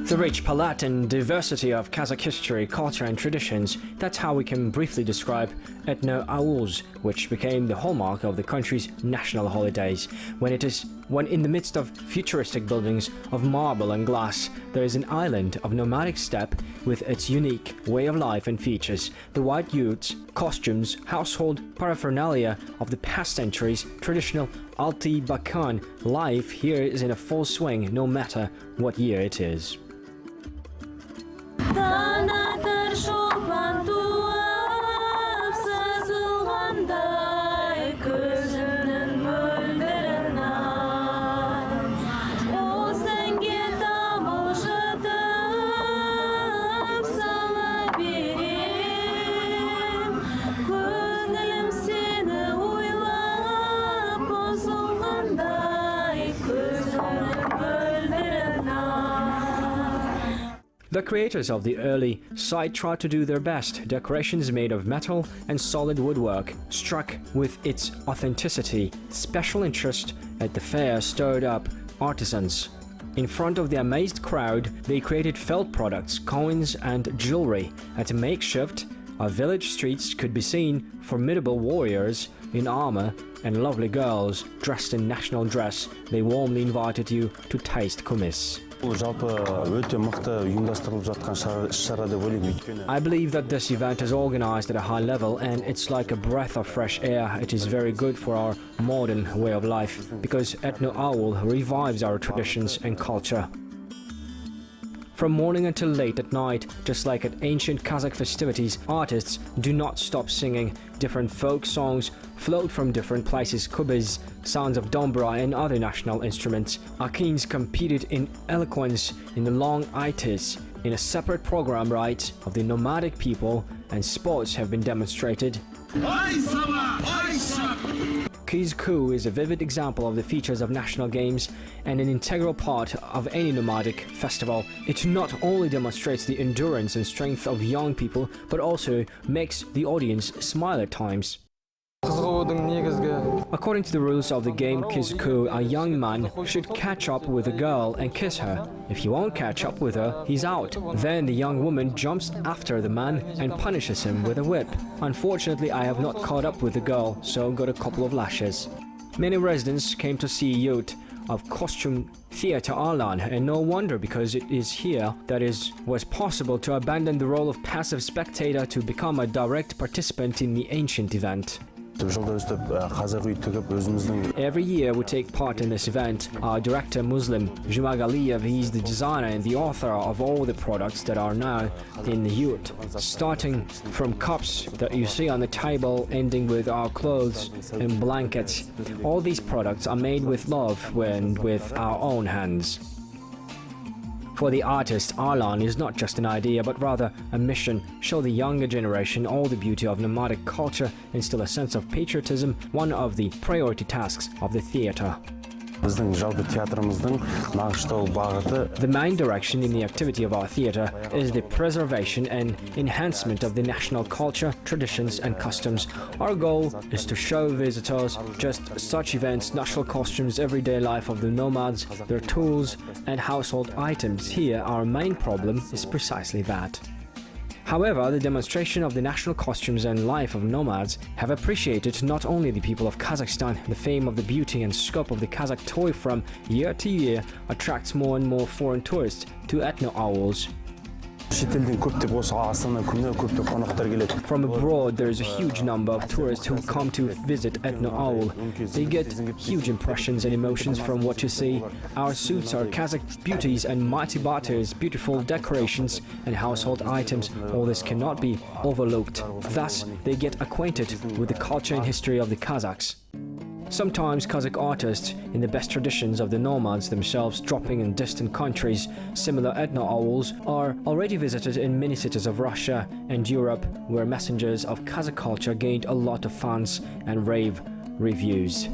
The rich palette and diversity of Kazakh history, culture and traditions, that's how we can briefly describe etnoauls, which became the hallmark of the country's national holidays. When in the midst of futuristic buildings of marble and glass, there is an island of nomadic steppe with its unique way of life and features. The white youths, costumes, household paraphernalia of the past centuries, traditional Alti Bakan life here is in a full swing no matter what year it is. The creators of the early site tried to do their best. Decorations made of metal and solid woodwork struck with its authenticity. Special interest at the fair stirred up artisans. In front of the amazed crowd, they created felt products, coins and jewelry. At a makeshift, our village streets could be seen formidable warriors in armor and lovely girls dressed in national dress. They warmly invited you to taste kumis. I believe that this event is organized at a high level and it's like a breath of fresh air. It is very good for our modern way of life because etnoaul revives our traditions and culture. From morning until late at night, just like at ancient Kazakh festivities, artists do not stop singing. Different folk songs float from different places, kubis, sounds of dombra and other national instruments. Akins competed in eloquence in the long itis. In a separate program, rights of the nomadic people and sports have been demonstrated. Kizku is a vivid example of the features of national games and an integral part of any nomadic festival. It not only demonstrates the endurance and strength of young people, but also makes the audience smile at times. According to the rules of the game Kizku, a young man should catch up with a girl and kiss her. If he won't catch up with her, he's out. Then the young woman jumps after the man and punishes him with a whip. Unfortunately, I have not caught up with the girl, so got a couple of lashes. Many residents came to see youth of costume theater Alan, and no wonder, because it is here that was possible to abandon the role of passive spectator to become a direct participant in the ancient event. Every year we take part in this event. Our director Muslim Jumagaliyev, he's the designer and the author of all the products that are now in the yurt. Starting from cups that you see on the table, ending with our clothes and blankets. All these products are made with love and with our own hands. For the artist, Arlan is not just an idea, but rather a mission. Show the younger generation all the beauty of nomadic culture, instill a sense of patriotism, one of the priority tasks of the theater. The main direction in the activity of our theater is the preservation and enhancement of the national culture, traditions and customs. Our goal is to show visitors just such events, national costumes, everyday life of the nomads, their tools and household items. Here, our main problem is precisely that. However, the demonstration of the national costumes and life of nomads have appreciated not only the people of Kazakhstan. The fame of the beauty and scope of the Kazakh toy from year to year attracts more and more foreign tourists to etnoauls. From abroad, there is a huge number of tourists who come to visit etnoaul. They get huge impressions and emotions from what you see. Our suits are Kazakh beauties and mighty batters, beautiful decorations and household items. All this cannot be overlooked. Thus, they get acquainted with the culture and history of the Kazakhs. Sometimes Kazakh artists, in the best traditions of the nomads themselves, dropping in distant countries, similar etnoauls are already visited in many cities of Russia and Europe, where messengers of Kazakh culture gained a lot of fans and rave reviews.